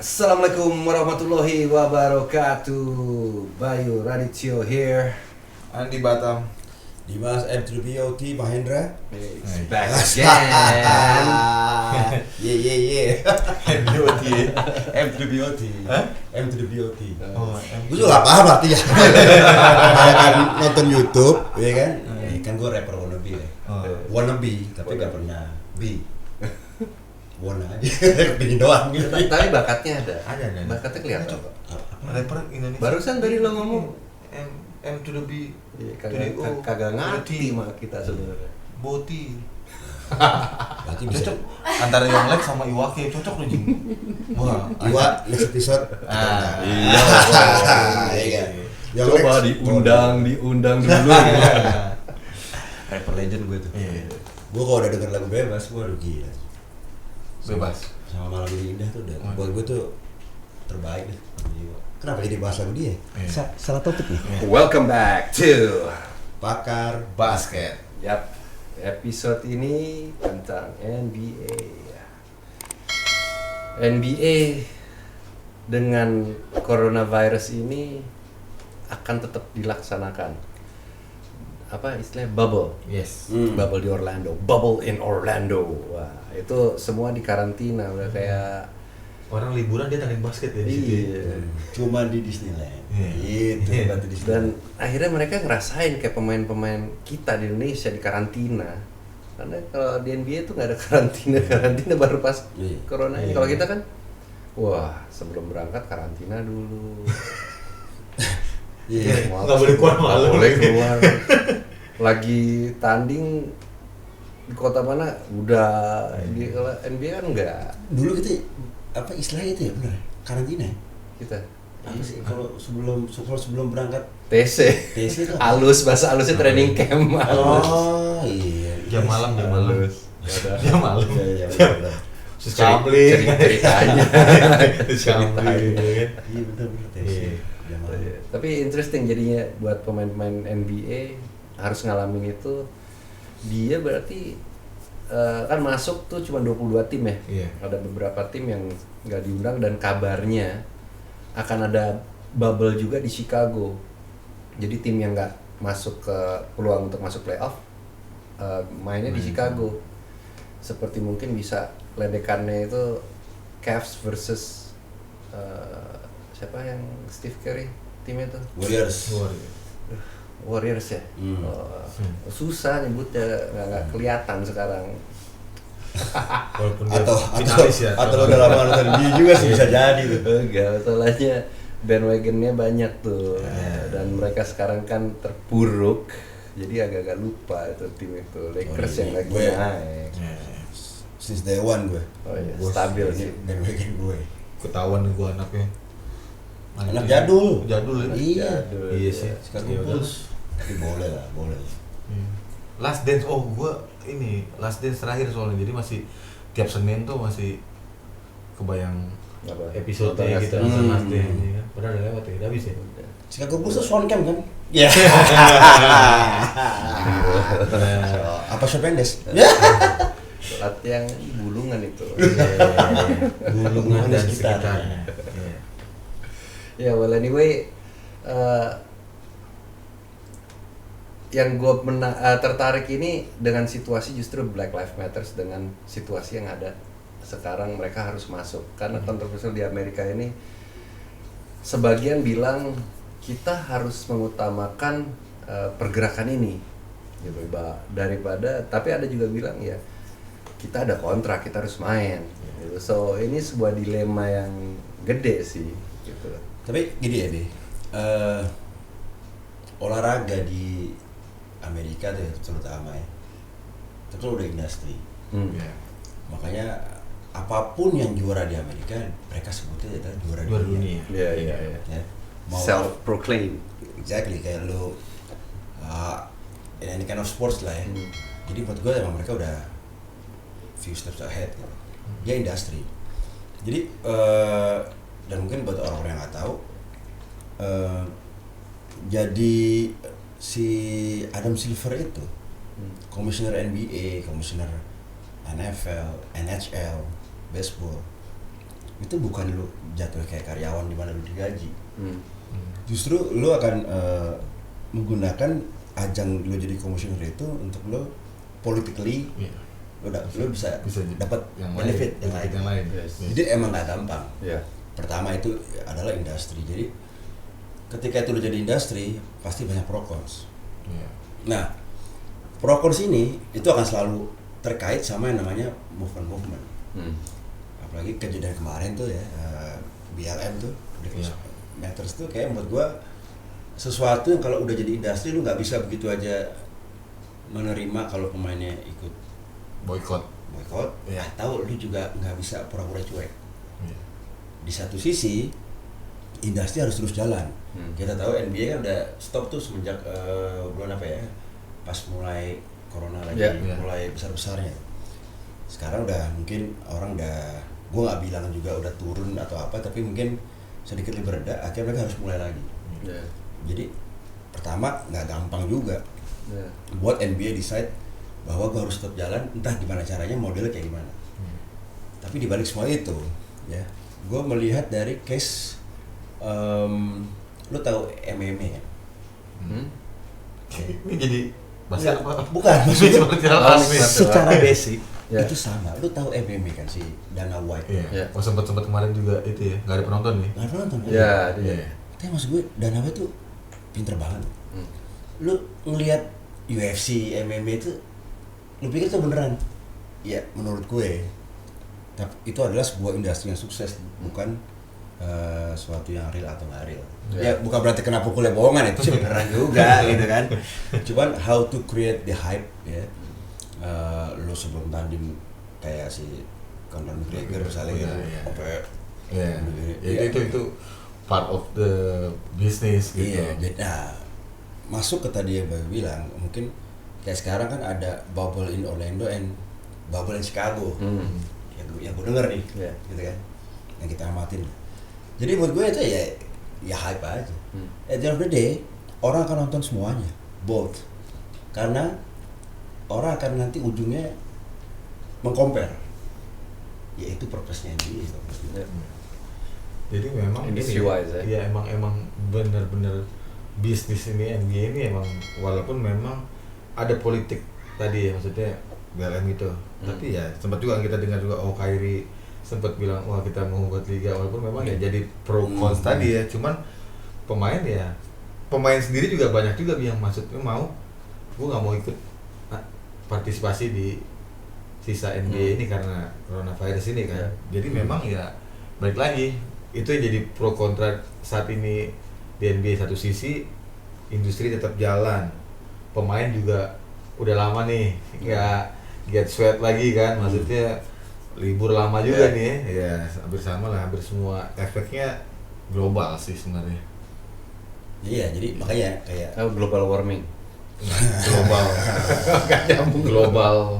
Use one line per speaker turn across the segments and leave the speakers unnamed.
Assalamualaikum warahmatullahi wabarakatuh. Bayu Radityo here.
Andi Batam.
Dimas M3BOT Mahendra.
It's back again.
Yeah.
MBOT.
M3BOT.
Hah?
M3BOT.
Oh,
Gue juga gak paham artinya. Kan nonton YouTube, ya kan? Kan gue rapper wannabe ya. Wannabe, tapi gak pernah be. Wanna aja, kepingin doang gitu.
Tapi bakatnya ada.
Ada.
Bakatnya kelihatan.
Coba. Rapper Indonesia.
Barusan tadi lo ngomong
M to the B.
Iya, kagak ngerti mah kita sebenarnya.
Boti.
Berarti bisa.
Cocok antara yang Lex sama Iwake cocok loh Jing. Wah,
Iwa, next episode.
Iya.
Iya.
Coba diundang dulu.
Rapper legend gue tuh.
Iya.
Gue kalau udah denger lagu bebas, gue udah gila.
Bebas.
Sama Malam Ini Indah tuh udah. Buat gue tuh terbaik deh. Kenapa jadi bahas lagu dia?
Salah topik nih.
Welcome back to
Pakar
Basket.
Yap. Episode ini tentang NBA. NBA dengan coronavirus ini akan tetap dilaksanakan. Apa istilahnya bubble?
Yes.
Bubble di Orlando, bubble in Orlando. Wah, itu semua di karantina udah kayak
Orang liburan dia tanding basket ya di situ.
iya.
cuma di Disneyland.
Iya.
Itu berarti
Dan
Disneyland.
akhirnya mereka ngerasain kayak pemain-pemain kita di Indonesia di karantina. Karena kalau di NBA tuh nggak ada karantina baru pas
Iya.
corona ini.
Iya.
Kalau kita kan, wah sebelum berangkat karantina dulu.
Iya.
Nggak boleh keluar
Nggak
malam.
boleh keluar. Lagi tanding di kota mana udah di kalau NBA kan enggak
Dulu kita apa istilahnya itu ya benar? Karantina. Ya?
kita
Apa sih kalau sebelum berangkat
TC
TC itu?
halus bahasa halusnya training camp halus.
Oh iya.
Jam malam.
Halus. Nggak ada.
Jam malam.
Iya.
Terus kamling.
ceritanya.
Terus kamling gitu kan.
Iya benar TC.
Iya.
Jam malam.
Tapi interesting jadinya buat pemain-pemain NBA harus ngalamin itu. Dia berarti kan masuk tuh cuma 22 tim ya.
Iya.
Ada beberapa tim yang nggak diundang dan kabarnya akan ada bubble juga di Chicago. Jadi tim yang nggak masuk ke peluang untuk masuk playoff mainnya di Chicago. Seperti mungkin bisa ledekannya itu Cavs versus siapa yang Steve Curry timnya tuh Warriors ya. Susah nyebutnya nggak kelihatan sekarang.
Walaupun dia
Atau
finalis ya.
lo udah lama nonton dia juga sih bisa jadi tuh.
Enggak, masalahnya bandwagonnya banyak tuh. Dan mereka sekarang kan terpuruk. Jadi agak-agak lupa itu tim itu Lakers yang lagi
Gue-
naik.
Since day one gue.
Oh iya,
Bos,
stabil
Ini
sih.
bandwagon gue.
Ketahuan gue anaknya.
Anak jadul.
Jadul ya.
Iya.
Jadul,
Iya
iya.
sih.
Chicago
Ya udah.
Bulls. Tapi boleh lah.
Last Dance, gue ini Last Dance terakhir soalnya, jadi masih tiap Senin tuh masih kebayang
Apa?
episode
Nonton
kita
Last
nonton
Dance.
Last Dance ya kan. Padahal udah lewat ya, udah habis ya.
Chicago Bulls tuh Swan Camp kan? Iya. Apa Shawn Mendes? Ya.
Lat yang bulungan itu.
Gulungan dan
sekitarnya.
sekitarnya. Iya.
Ya, well anyway, yang gue tertarik ini dengan situasi justru Black Lives Matter dengan situasi yang ada sekarang mereka harus masuk karena kontroversial di Amerika ini. Sebagian bilang kita harus mengutamakan pergerakan ini gitu, daripada, tapi ada juga bilang ya kita ada kontrak, kita harus main gitu. So ini sebuah dilema yang gede sih gitu.
Tapi gini ya, Bi. Olahraga di Amerika tuh terutama ya. Itu kan udah industri.
Iya.
Makanya apapun yang juara di Amerika, mereka sebutnya adalah juara
Juara
dunia.
dunia.
Iya, iya, iya.
Ya.
Self proclaim.
Exactly, kayak lu in any kind of sports lah ya. Jadi buat gue emang mereka udah few steps ahead gitu. Dia industri. Jadi dan mungkin buat orang-orang yang nggak tahu, jadi si Adam Silver itu komisioner NBA, komisioner NFL, NHL, baseball, itu bukan lu jatuh kayak karyawan di mana lu digaji.
Hmm.
Justru lu akan menggunakan ajang lu jadi commissioner itu untuk lu politically lu bisa dapat benefit yang lain.
Yes.
Jadi emang nggak gampang.
Yeah.
Pertama itu adalah industri. Jadi ketika itu lu jadi industri pasti banyak pro cons. Nah, pro cons ini itu akan selalu terkait sama yang namanya movement. Apalagi kejadian kemarin tuh ya, BLM tuh, Matters tuh kayak menurut gua sesuatu yang kalau udah jadi industri lu nggak bisa begitu aja menerima kalau pemainnya ikut
boykot
atau lu juga nggak bisa pura-pura cuek. Di satu sisi industri harus terus jalan. Kita tahu NBA kan udah stop tuh semenjak bulan apa ya, pas mulai corona lagi mulai besar-besarnya. Sekarang udah mungkin orang udah, gue nggak bilang juga udah turun atau apa, tapi mungkin sedikit lebih reda. Akhirnya mereka harus mulai lagi. Jadi pertama nggak gampang juga buat NBA decide bahwa gue harus tetap jalan, entah gimana caranya, modelnya kayak gimana. Tapi dibalik semua itu, ya, gue melihat dari case, lu tahu MMA ya?
Ini jadi bahasa apa?
Bukan, maksudnya
secara
basic itu sama. Lu tahu MMA kan si Dana White?
Iya. Oh sempat kemarin juga itu ya, nggak ada penonton nih?
Nggak ada penonton.
Iya.
Tapi maksud gue Dana White tuh pinter banget. Lu ngelihat UFC, MMA itu, lu pikir itu beneran? Ya menurut gue, tapi itu adalah sebuah industri yang sukses, bukan suatu yang real atau nggak real. Ya bukan berarti kena pukulnya bohongan, itu sih beneran juga gitu kan. Cuman how to create the hype ya. Lu sebelum tanding kayak si Conor McGregor misalnya
itu part of the business gitu.
Nah, masuk ke tadi yang Bayu bilang, mungkin kayak sekarang kan ada bubble in Orlando and bubble in Chicago. Yang gue denger nih, gitu kan, yang kita amatin. Jadi buat gue itu ya hype aja. At the end of the day, orang akan nonton semuanya, both. Karena orang akan nanti ujungnya mengcompare, yaitu purpose-nya NBA.
Jadi memang
industry wise
ya emang benar-benar bisnis ini NBA ini emang, walaupun memang ada politik tadi ya, maksudnya BLM gitu. Tapi ya sempat juga kita dengar juga Kyrie sempat bilang wah kita mau buat liga, walaupun memang ya jadi pro cons tadi ya. Cuman pemain sendiri juga banyak juga yang maksudnya gue nggak mau ikut partisipasi di sisa NBA ini karena coronavirus ini kan. Jadi memang ya balik lagi itu yang jadi pro kontra saat ini di NBA. Satu sisi industri tetap jalan, pemain juga udah lama nih nggak get sweat lagi kan, maksudnya libur lama juga nih ya, hampir sama lah, hampir semua efeknya global sih sebenarnya.
Iya, jadi makanya kayak
global warming.
global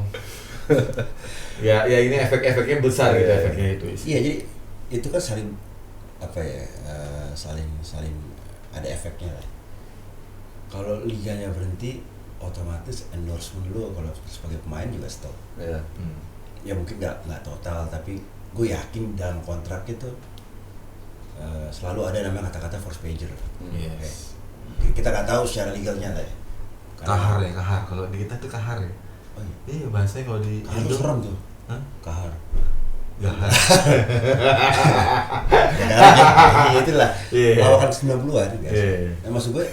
ya ini efeknya besar gitu, efeknya itu.
Iya, jadi itu kan saling saling ada efeknya lah. Kalau liganya berhenti, otomatis endorsement lu kalau sebagai pemain juga stop. Ya mungkin nggak total, tapi gue yakin dalam kontrak itu selalu ada namanya kata-kata force majeure. Kita nggak tahu secara legalnya lah ya.
Kahar kalau di kita tuh kahar ya.
Oh iya.
Iya bahasanya kalau di
kahar
Indo
serem tuh. Kahar.
Gahar.
Ya itulah. Lawakan 90-an guys. Nah, maksud gue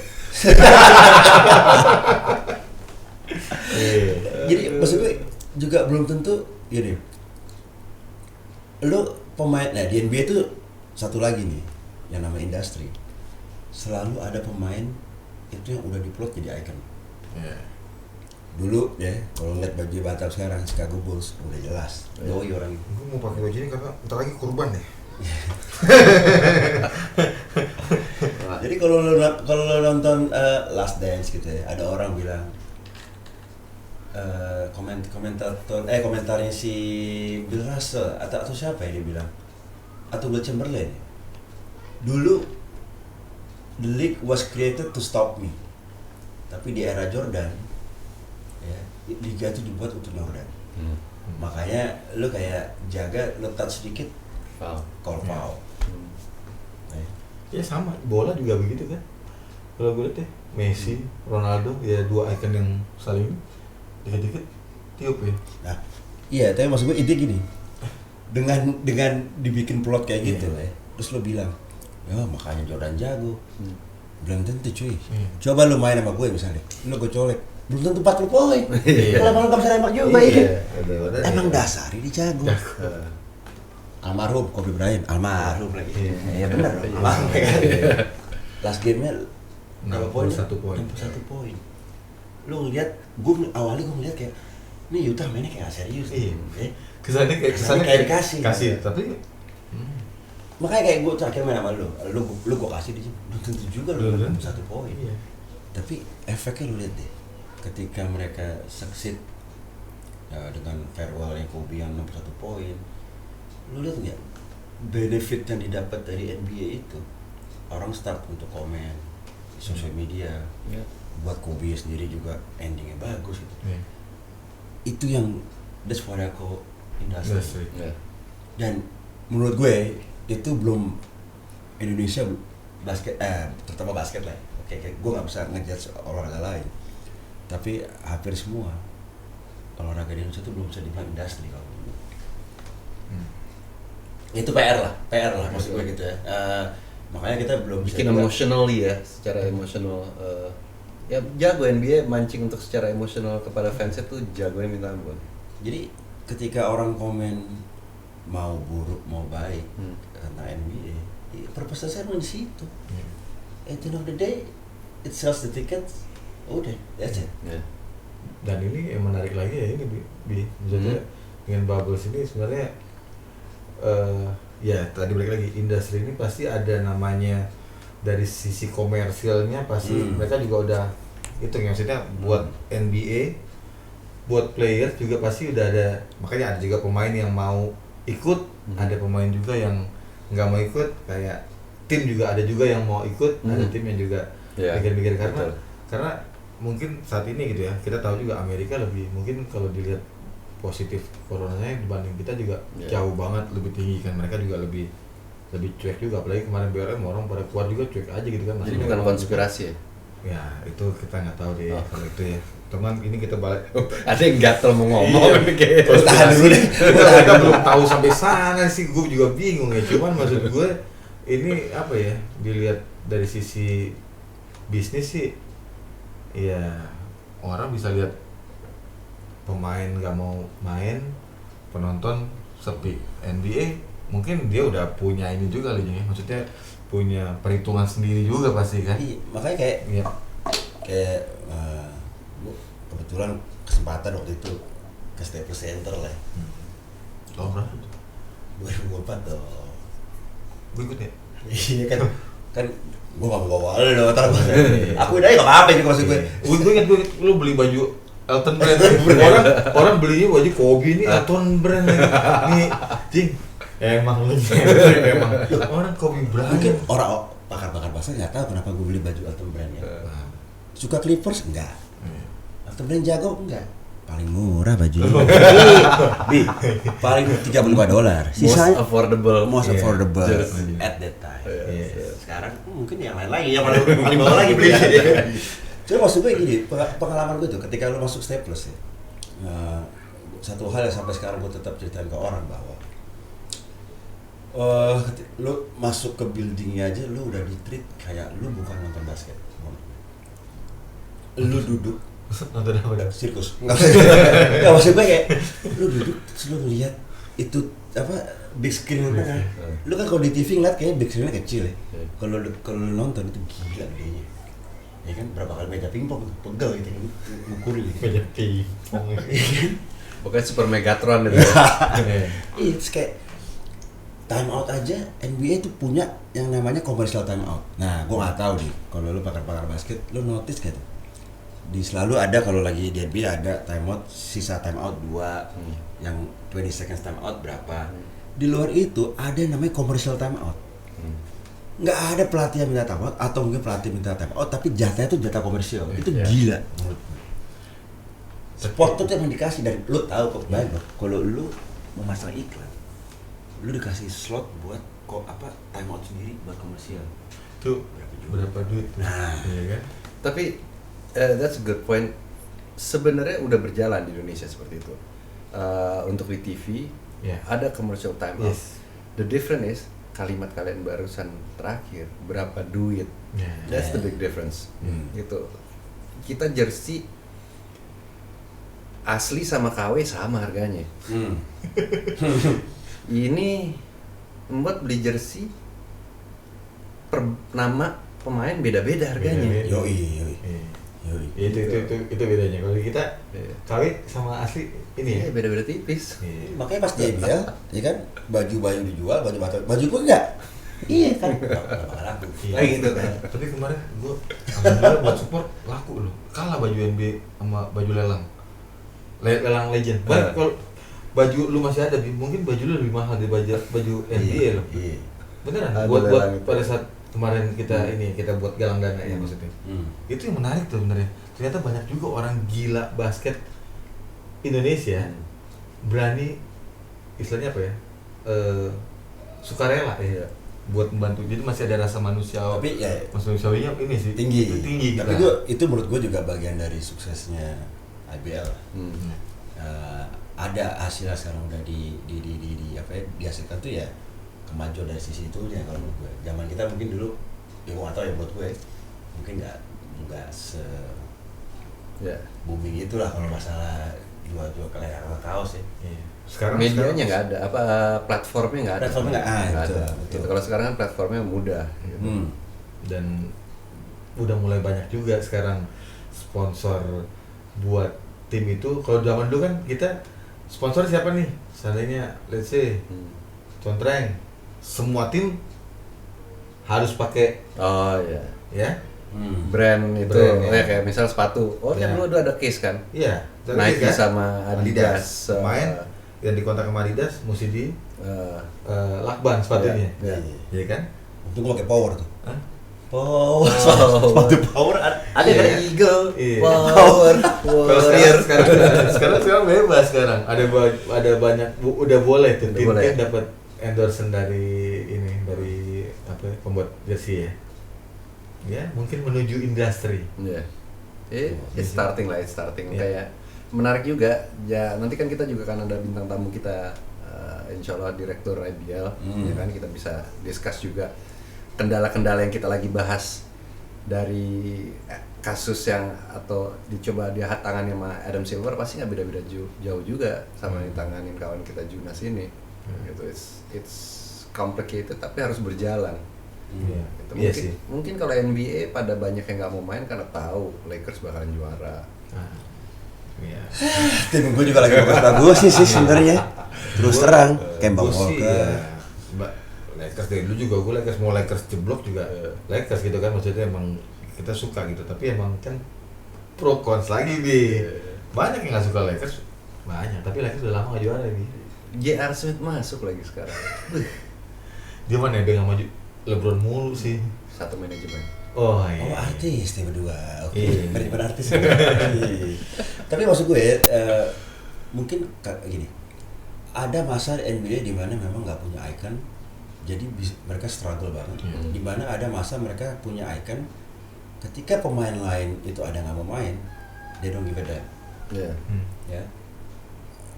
jadi maksud gue juga belum tentu gini. Lu pemain, nah di NBA itu satu lagi nih yang nama industri. Selalu ada pemain itu yang udah diplot jadi icon. Dulu ya, kalau ngeliat baju Batam sekarang Chicago Bulls udah jelas. Doi orang itu.
Gue mau pakai baju ini karena ntar lagi kurban deh.
Jadi kalau lo nonton Last Dance gitu ya, ada orang bilang komentarnya si Bill Russell atau siapa ya dia bilang, atau Will Chamberlain. Dulu the league was created to stop me, tapi di era Jordan ya, liga itu dibuat untuk Jordan. Makanya lo kayak jaga, lo touch sedikit call foul.
Ya sama, bola juga begitu kan. Kalau gue lihat ya, Messi, Ronaldo, ya dua ikon yang saling dikit-dikit tiup ya.
Nah, iya, tapi maksud gue ide gini. Dengan dibikin plot kayak gitu lah ya. Terus lo bilang, ya makanya Jordan jago. Belum tentu cuy. Coba lo main sama gue misalnya, lo gue colek, belum tentu 40 poin. Kalau malah gak bisa nembak juga ya. Emang dasar ini jago. Almarhum Kobe Bryant, almarhum lagi. Iya benar dong. Almarhum kan. Last game-nya
61 poin.
61 poin. Lu ngeliat, awalnya gue ngeliat kayak ini Utah mainnya kayak gak serius.
Iya. Kesannya kayak kasih, tapi
makanya kayak gue terakhir main sama lu gue kasih di sini. Belum tentu juga lu 61 poin.
Iya.
Tapi efeknya lu lihat deh, ketika mereka succeed dengan farewell-nya Kobe yang 61 poin, lu lihat nggak benefit yang didapat dari NBA itu? Orang start untuk komen di sosial media, buat Kobe sendiri juga endingnya bagus gitu. Itu yang that's what I call industry. Dan menurut gue itu belum Indonesia basket, terutama basket lah. Kayak gue nggak bisa ngejudge olahraga lain, tapi hampir semua olahraga di Indonesia itu belum bisa dibilang industri kalau menurut gue. Itu PR lah maksud gue gitu ya. Makanya kita belum
bikin emotionally ya, secara emosional. Ya jago NBA mancing untuk secara emosional kepada fansnya tuh jagonya minta ampun.
Jadi ketika orang komen mau buruk mau baik tentang NBA, purpose saya di situ. At the end of the day, it sells the tickets. Udah, that's it.
Dan ini yang menarik lagi ya ini misalnya dengan Bubbles ini sebenarnya ya tadi balik lagi, industri ini pasti ada namanya dari sisi komersilnya pasti mereka juga udah itu maksudnya buat NBA, buat player juga pasti udah ada, makanya ada juga pemain yang mau ikut, ada pemain juga yang nggak mau ikut, kayak tim juga ada juga yang mau ikut, ada tim yang juga mikir-mikir karena mungkin saat ini gitu ya, kita tahu juga Amerika lebih mungkin kalau dilihat positif coronanya dibanding kita juga jauh banget lebih tinggi kan, mereka juga lebih cuek juga, apalagi kemarin BLM orang pada keluar juga cuek aja gitu kan.
Jadi bukan konspirasi ya?
Ya itu kita nggak tahu deh kalau itu ya. Teman ini kita balik.
Ada yang gatel mau ngomong.
Terus tahan dulu deh.
Kita belum tahu sampai sana sih, gue juga bingung ya. Cuman maksud gue ini apa ya, dilihat dari sisi bisnis sih, ya orang bisa lihat pemain nggak mau main, penonton sepi. NBA mungkin dia udah punya ini juga loh, maksudnya punya perhitungan sendiri juga pasti kan.
Makanya kayak gua kebetulan kesempatan waktu itu ke Staples Center lah.
Tahun berapa?
2004 tuh.
Gue ikut ya?
Iya kan gue gak mau bawa lo, aku udah gak apa-apa juga maksud gue.
Gue inget lu beli baju Elton Brand. orang belinya baju Kobe ini Elton Brand nih, cing. Emang lu emang orang Kobe Bryant.
Mungkin orang pakar-pakar basket nggak tahu kenapa gue beli baju Elton Brand ya. Suka Clippers enggak? Elton Brand jago enggak? Paling murah bajunya. Paling $35. Sisanya most affordable at that time. Sekarang mungkin yang lain lagi yang paling bawah lagi beli. Cuma maksud gue gini, pengalaman gue tuh ketika lu masuk Staples ya, satu hal yang sampai sekarang gue tetap ceritain ke orang bahwa lu masuk ke buildingnya aja lu udah di-treat kayak lu bukan nonton basket. Lu duduk
nonton apa?
Sirkus. Enggak maksud gue kayak lu duduk terus lu ngeliat itu apa big screen apa kan. Lu kan kalau di TV ngeliat kayak big screen-nya kecil ya. Kalau lu nonton itu gila gedenya. Ya kan berapa kali meja pingpong pegel gitu kan ngukur gitu.
Meja pingpong.
Pokoknya Super Megatron itu.
Iya, kayak time out aja NBA tuh punya yang namanya commercial time out. Nah, gua nggak tahu nih kalau lu pakar-pakar basket, lu notice gitu. Di selalu ada kalau lagi di NBA ada time out, sisa time out 2, yang 20 seconds time out berapa. Di luar itu ada yang namanya commercial time out. Nggak ada pelatih yang minta time out atau mungkin pelatih minta time out, tapi jatahnya tuh jatah komersial. Itu gila menurut gue. Spot tuh yang dikasih dari lu tahu kok banyak kalau lu memasang iklan. lu dikasih slot buat kok time out sendiri buat komersial.
Itu berapa duit tuh?
Nah.
Iya kan?
Tapi that's a good point. Sebenarnya udah berjalan di Indonesia seperti itu. Untuk di TV ada commercial time out.
Yes.
The difference is kalimat kalian barusan terakhir berapa duit. That's the big difference. Gitu. Kita jersey asli sama KW sama harganya. Ini membuat beli jersey per nama pemain beda-beda harganya.
Yoi.
Itu bedanya. Kalau kita KW sama asli ini ya.
Beda-beda tipis.
Makanya pas di IBL, ya kan baju dijual, baju gua enggak. Iya kan. Laku.
Kayak gitu kan. Tapi kemarin gua alhamdulillah buat support laku loh. Kalah baju NBA sama baju lelang legend. Kalau baju lu masih ada, mungkin baju lu lebih mahal dari baju NBA loh. Iya. Beneran. Buat pada saat kemarin kita kita buat galang dana ya maksudnya. Itu yang menarik tuh sebenarnya. Ternyata banyak juga orang gila basket Indonesia berani istilahnya apa ya? Sukarela buat membantu. Jadi masih ada rasa manusiawi.
Tapi ya
manusiawinya ini sih
tinggi
kita.
Tapi itu menurut gue juga bagian dari suksesnya IBL. Ada hasilnya sekarang udah di dihasilkan tuh ya kemajuan dari sisi itunya kalau menurut gue. Zaman kita mungkin dulu ya gue nggak tahu ya buat gue mungkin nggak se booming itulah kalau masalah jual kalian kaos ya.
Sekarang medianya nggak ada, platformnya nggak ada.
Platformnya nggak ada.
Gitu. Kalau sekarang kan platformnya mudah. Gitu.
Dan udah mulai banyak juga sekarang sponsor buat tim itu. Kalau zaman dulu kan kita sponsor siapa nih? Seandainya let's say Contreng, semua tim harus pakai
brand itu kayak misal sepatu. Kan dulu ada case kan?
Iya.
Nike kan? Sama Adidas.
Main yang dikontak sama Adidas mesti di lakban sepatunya. Iya kan?
Itu gua pakai Power tuh.
Sepatu Power ada kan Eagle, Power,
Warrior. Sekarang bebas sekarang. Ada banyak udah boleh tuh tim dapat endorsement dari pembuat jersey ya. Ya, mungkin menuju industri.
It's starting. Kayak menarik juga. Ya, nanti kan kita juga kan ada bintang tamu kita, insya Allah direktur IBL, ya kan kita bisa discuss juga kendala-kendala yang kita lagi bahas dari kasus yang atau dicoba dihatangani sama Adam Silver pasti nggak beda-beda jauh juga sama yang ditanganin kawan kita Junas ini. Gitu, it's complicated tapi harus berjalan. Gitu. Mungkin kalau NBA pada banyak yang nggak mau main karena tahu Lakers bakalan juara.
Tim gue juga lagi bagus sih sebenarnya. Terus terang, Kemba Walker.
Lakers dari dulu juga gue mau Lakers jeblok juga Lakers gitu kan, maksudnya emang kita suka gitu, tapi emang kan pro cons lagi banyak yang nggak suka Lakers banyak, tapi Lakers udah lama nggak juara nih.
J.R. Smith masuk lagi sekarang.
Dia mana dia nggak maju LeBron mulu sih.
Satu manajemen.
Oh artis dia berdua. Manajemen artis. Tapi maksud gue mungkin gini, ada masa NBA di mana memang nggak punya icon, jadi mereka struggle banget. Di mana ada masa mereka punya icon, ketika pemain lain itu ada nggak mau main, they don't give a damn. Ya.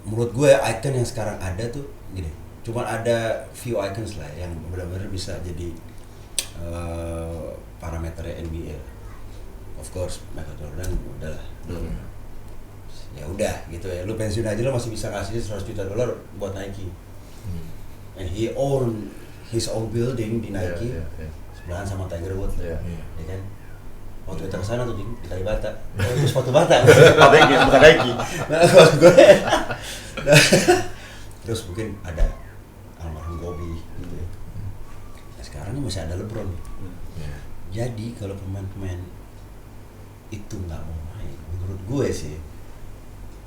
Menurut gue icon yang sekarang ada tuh gini, cuma ada few icons lah yang benar-benar bisa jadi parameternya NBA. Of course Michael Jordan udahlah. Ya udah gitu ya, lu pensiun aja lu masih bisa ngasih $100 juta buat Nike. And he own his own building di Nike. Sebelahan sama Tiger Woods. Ya kan? Waktu kita kesana tuh di Kalibata. Itu sepatu bata. Bukan Nike. Terus mungkin ada almarhum Kobe gitu ya. Nah, sekarang ini masih ada LeBron. Jadi kalau pemain-pemain itu nggak mau main, menurut gue sih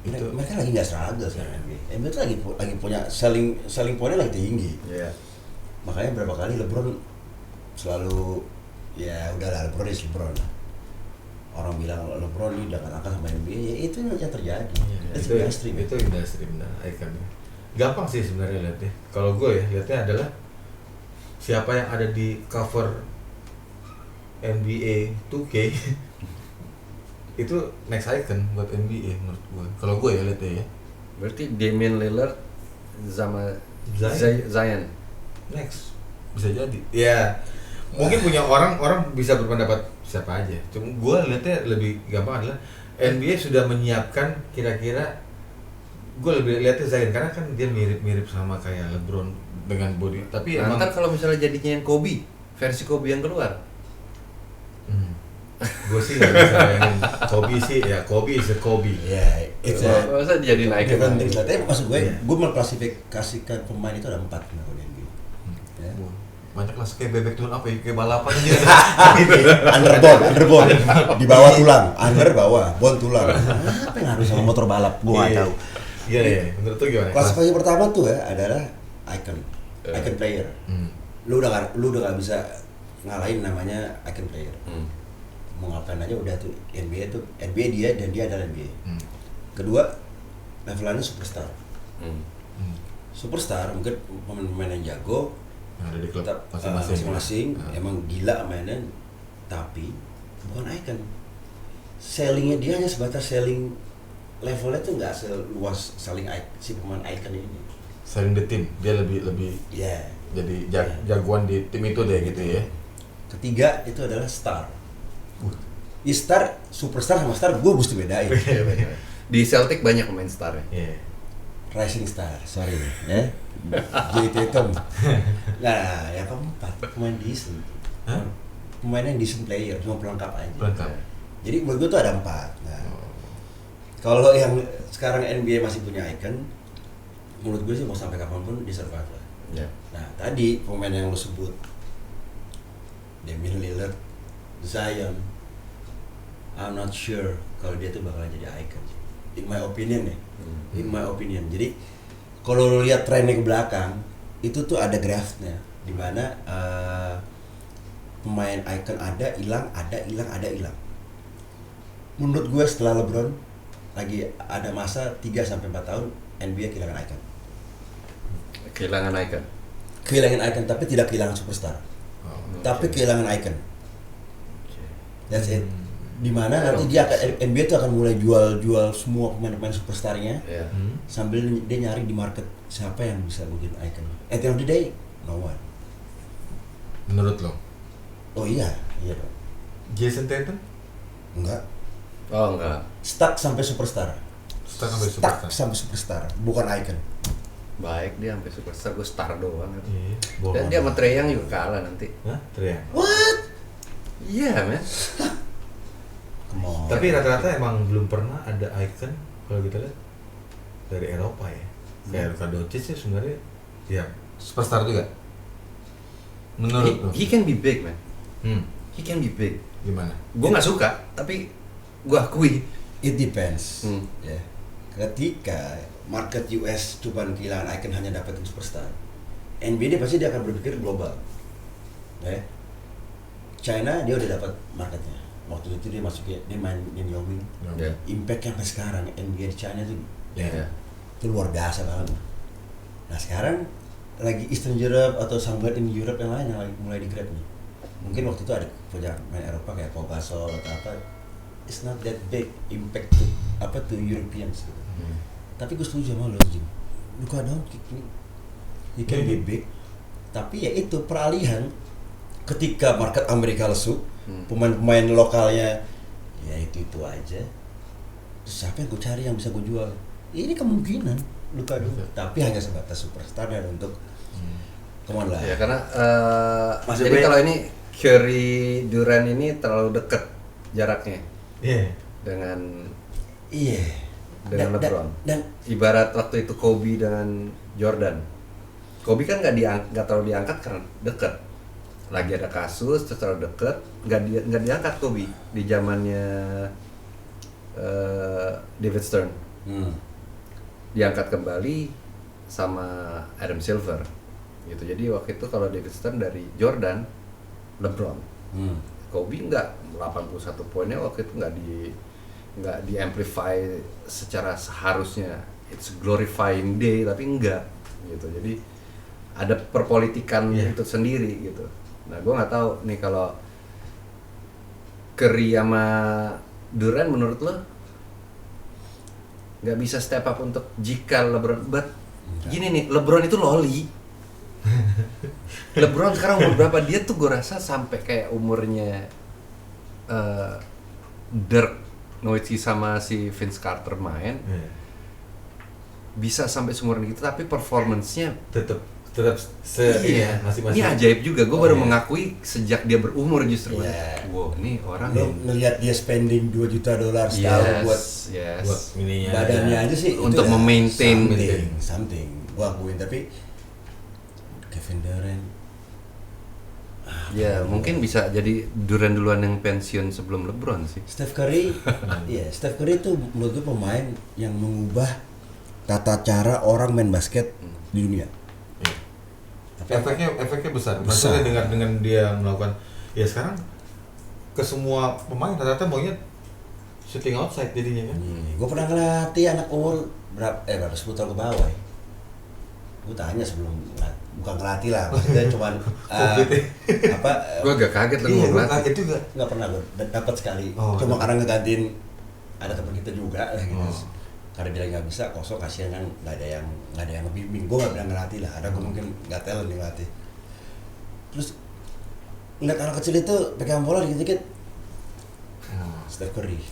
mereka lagi nggak struggle sekarang NBA. NBA itu lagi punya selling point-nya lagi tinggi. Makanya berapa kali LeBron selalu ya udahlah LeBron is LeBron. Orang bilang LeBron ini udah angkat sama NBA, ya itu yang terjadi.
Itu industri benar, icon. gampang sih sebenarnya lihatnya. Kalau gue ya lihatnya adalah siapa yang ada di cover NBA 2K itu next icon buat NBA menurut gue. Kalau gue ya lihatnya ya.
Berarti Damian Lillard sama
Zion.
Zion.
Next bisa jadi. Ya mungkin punya orang bisa berpendapat siapa aja. Cuma gue lihatnya lebih gampang adalah NBA sudah menyiapkan kira-kira, gue lebih lihatnya Zion karena kan dia mirip-mirip sama kayak LeBron dengan body. Tapi
Nah,
emang
ntar kalau misalnya jadinya yang Kobe, versi Kobe yang keluar.
gue sih nggak bisa bayangin Kobe sih, ya Kobe is a Kobe.
Ya, it's a
Masa jadi naik
different things lah. Tapi maksud gue,
Iya.
gue mengklasifikasikan pemain itu ada 4 kalau di NBA. Ya.
Banyak lah kayak bebek turun apa ya, kayak balapan aja.
Underbone, di bawah tulang, under bawah, bone tulang. Apa yang harus sama motor balap? Gue nggak tahu.
Iya, menurut tuh gimana?
Klasifikasi pertama tuh ya adalah icon player.
Hmm.
Lu udah nggak bisa ngalahin namanya icon player. Mau ngapain aja udah tuh NBA dia dan dia adalah NBA. Kedua, levelannya superstar. Superstar mungkin pemain-pemain yang jago,
Ada di klub
tetap masing-masing emang gila mainnya, tapi bukan icon. Sellingnya dia hanya sebatas selling, levelnya tuh nggak seluas selling si pemain icon ini.
Selling the team, dia lebih
Ya.
jadi jagoan di tim itu deh gitu ya.
Ketiga itu adalah star. Star, superstar sama star gue mesti bedain.
Di Celtic banyak pemain star ya.
Iya.
Rising star, sorry ya. Jadi Tatum. Nah, yang keempat pemain decent.
Hah?
Pemain yang decent player, cuma pelengkap aja.
Pelengkap.
Jadi menurut gue tuh ada 4. Nah, kalau yang sekarang NBA masih punya icon, menurut gue sih mau sampai kapanpun di survive lah.
Ya.
Nah, tadi pemain yang lo sebut, Damian Lillard, Zion, I'm not sure kalau dia tuh bakalan jadi icon. In my opinion nih, in my opinion. Jadi kalau lo lihat trennya ke belakang, itu tuh ada graphnya, di mana pemain icon ada hilang. Menurut gue setelah LeBron lagi ada masa 3-4 tahun NBA kehilangan icon. Kehilangan icon tapi tidak kehilangan superstar. Tapi kehilangan icon. That's it. Dimana nanti dia akan NBA tuh akan mulai jual semua pemain-pemain superstarnya, sambil dia nyari di market siapa yang bisa bikin icon. At the end of the day, no one.
Menurut lo?
Oh iya dong.
Jason Tatum?
Enggak.
Oh enggak.
Stuck sampai superstar.
Stuck
Sampai superstar, bukan icon.
Baik dia sampai superstar, gue star doang.
Iya.
Dan dia sama Trae Young juga kalah nanti.
Hah? Teriak.
What?
Iya, men.
Come on.
Tapi rata-rata emang belum pernah ada icon kalau kita lihat dari Eropa ya. Kayak Luka Doncic sih sebenarnya ya superstar juga. Menurut lo?
He can be big, man. He can be big.
Gimana?
Gue nggak suka, tapi gue akui.
It depends.
Hmm.
Ya. Ketika market US cuman kehilangan icon hanya dapetin superstar, NBA pasti dia akan berpikir global. Ya. China dia udah dapat marketnya. Waktu itu dia main Yao Ming.
Ya.
Impact-nya sampai sekarang NBA di China tuh
Ya.
itu luar biasa banget. Nah sekarang lagi Eastern Europe atau somewhere in Europe yang lain yang lagi mulai di-grab nih. Mungkin waktu itu ada punya main Eropa kayak Pau Gasol atau apa. It's not that big impact to Europeans gitu. Tapi gue setuju sama lo, Jim. Luka Doncic ini he can be big, tapi ya itu peralihan ketika market Amerika lesu, pemain-pemain lokalnya ya itu aja. Siapa yang gue cari yang bisa gue jual? Ini kemungkinan Luka Doncic, tapi hanya sebatas superstar dan untuk come on lah.
Ya karena
Maksud
jadi
gue-
kalau ini Curry Durant ini terlalu dekat jaraknya
Iya.
dengan
Iya.
dengan LeBron.
Dan
Ibarat waktu itu Kobe dengan Jordan. Kobe kan nggak terlalu diangkat karena dekat. Lagi ada kasus terus terlalu dekat, nggak diangkat Kobe di zamannya David Stern. Diangkat kembali sama Adam Silver gitu. Jadi waktu itu kalau David Stern dari Jordan, LeBron. Kobe enggak, 81 poinnya waktu itu enggak di amplify secara seharusnya it's glorifying day, tapi enggak gitu. Jadi ada perpolitikan itu sendiri gitu. Nah, gue nggak tahu nih kalau Curry sama Durant menurut lo nggak bisa step up untuk jika LeBron, but gini nih, LeBron itu loli. LeBron sekarang umur berapa? Dia tuh gue rasa sampai kayak umurnya Dirk Nowitzki sama si Vince Carter main, bisa sampai seumuran gitu, tapi performance-nya
tetap masih
ini ajaib juga. Gue baru mengakui sejak dia berumur justru. Wow, ini orang
lo ngelihat dia spending $2 juta setahun buat
ininya
badannya aja sih
untuk
itu ya
memaintain
something. Gua akuin, tapi Kevin Durant
mungkin bisa jadi Durant duluan yang pensiun sebelum LeBron sih.
Steph Curry Steph Curry itu menurut gue pemain yang mengubah tata cara orang main basket di dunia.
Tapi efeknya besar. Maksudnya dengan dia melakukan sekarang ke semua pemain rata-rata maunya shooting outside jadinya kan.
Gue pernah ngelatih anak umur berapa 10 tahun ke bawah ya. Gue tanya sebelum bukan ngelatih lah, maksudnya cuman
Gue agak kaget loh ngomong ngelatih.
Kaget juga.
Nggak pernah gue dapat sekali. Cuma karena ngegantiin ada teman kita juga lah gitu. Karena dia nggak bisa, kosong, kasihan kan, nggak ada yang ngebimbing. Gue nggak pernah ngelatih lah, ada gue mungkin nggak talent nih ngelatih. Terus ngeliat anak kecil itu pegang bola dikit-dikit Steph Curry,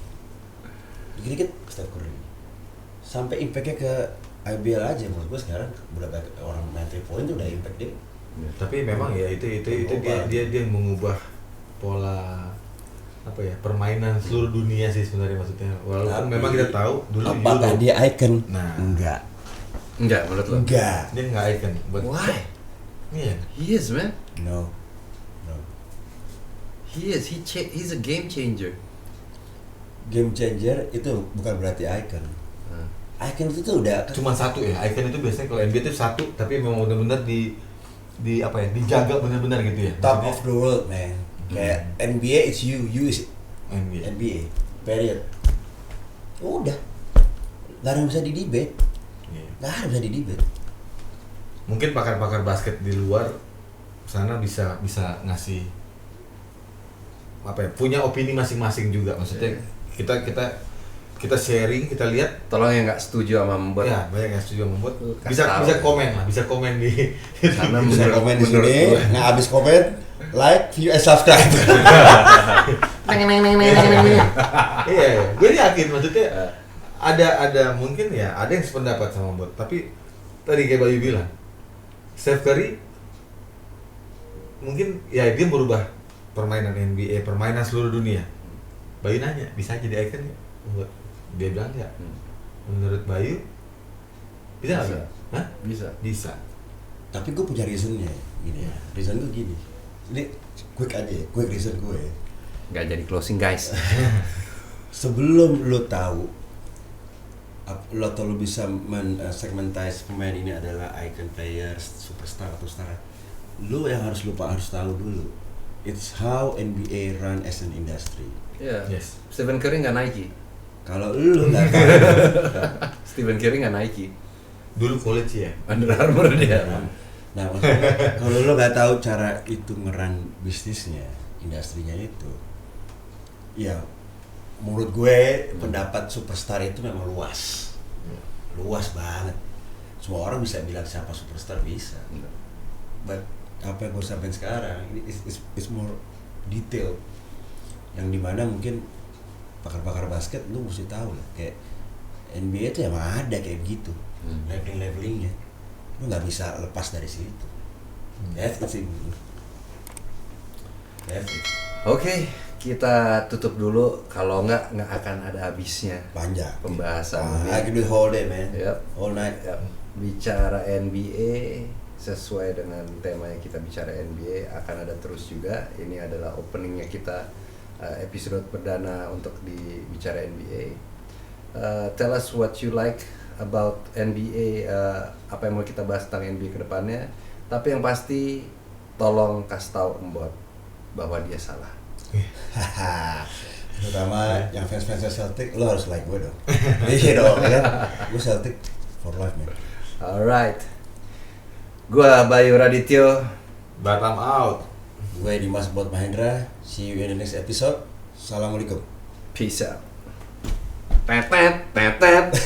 dikit-dikit Steph Curry, sampai impactnya ke IBL aja. Menurut gue sekarang udah banyak orang main 3 point tuh udah impact dia.
Tapi memang itu dia mengubah pola permainan seluruh dunia sih sebenarnya, maksudnya walaupun memang kita tahu dulu
apakah dia icon? Enggak
Menurut lo?
Enggak.
Dia nggak icon.
Why? He is, man.
No.
He is. He's a game changer.
Game changer itu bukan berarti icon. Icon itu tuh udah
cuma satu ya. Icon itu biasanya kalau NBA itu satu, tapi memang benar-benar dijaga benar-benar gitu ya.
Top of the world, man. Kayak NBA it's you is NBA. Period. Udah. Gak ada yang bisa didebate. Gak ada yang bisa didebate.
Mungkin pakar-pakar basket di luar sana bisa ngasih punya opini masing-masing juga, maksudnya kita sharing, kita lihat.
Tolong yang nggak setuju sama membuat.
Ya, banyak yang setuju sama membuat. Bisa komen di.
Karena bisa komen di sini. Nah, abis komen, like, view, and subscribe.
Iya, gue yakin maksudnya ada mungkin ada yang sependapat sama membuat. Tapi tadi kayak Bayu bilang, Steph Curry mungkin dia merubah permainan NBA, permainan seluruh dunia. Bayu nanya, bisa jadi icon ya? Dia bilang ya. Menurut Bayu bisa nggak? Hah? Bisa.
Tapi gue punya reasonnya gini ya. Reason gue gini. Ini quick reason gue.
Nggak jadi closing, guys.
Sebelum lo tahu lo bisa segmentize pemain ini adalah icon player, superstar atau star, lo yang harus tahu dulu. It's how NBA run as an industry.
Yes. Stephen Curry nggak Nike.
Kalau lu nggak tahu,
Stephen Curry nggak Nike.
Dulu college ya.
Under Armour dia.
Nah, maksudnya kalau lu nggak tahu cara itu ngeran bisnisnya, industrinya itu, ya menurut gue pendapat superstar itu memang luas banget. Semua orang bisa bilang siapa superstar bisa. But apa yang gue sampaikan sekarang ini is more detail, yang dimana mungkin pakar-pakar basket lu mesti tahu lah, kayak NBA itu emang ada kayak gitu, levelingnya, lu nggak bisa lepas dari situ. That's it.
Oke, kita tutup dulu. Kalau nggak akan ada habisnya.
Panjang
pembahasan ini.
I can do whole day, man. All night.
Bicara NBA sesuai dengan tema yang kita bicara NBA akan ada terus juga. Ini adalah openingnya kita, episode perdana untuk bicara NBA. Tell us what you like about NBA, apa yang mau kita bahas tentang NBA ke depannya. Tapi yang pasti tolong kasih tahu Embot bahwa dia salah.
Terutama yang fans-fans Celtic, lo harus like gue dong. Iya dong, kan? Gue Celtic for life man.
Alright. Gua Bayu Radityo.
Batam out.
Gue Dimas Bot Mahendra. See you in the next episode. Assalamualaikum.
Peace out. Tetet.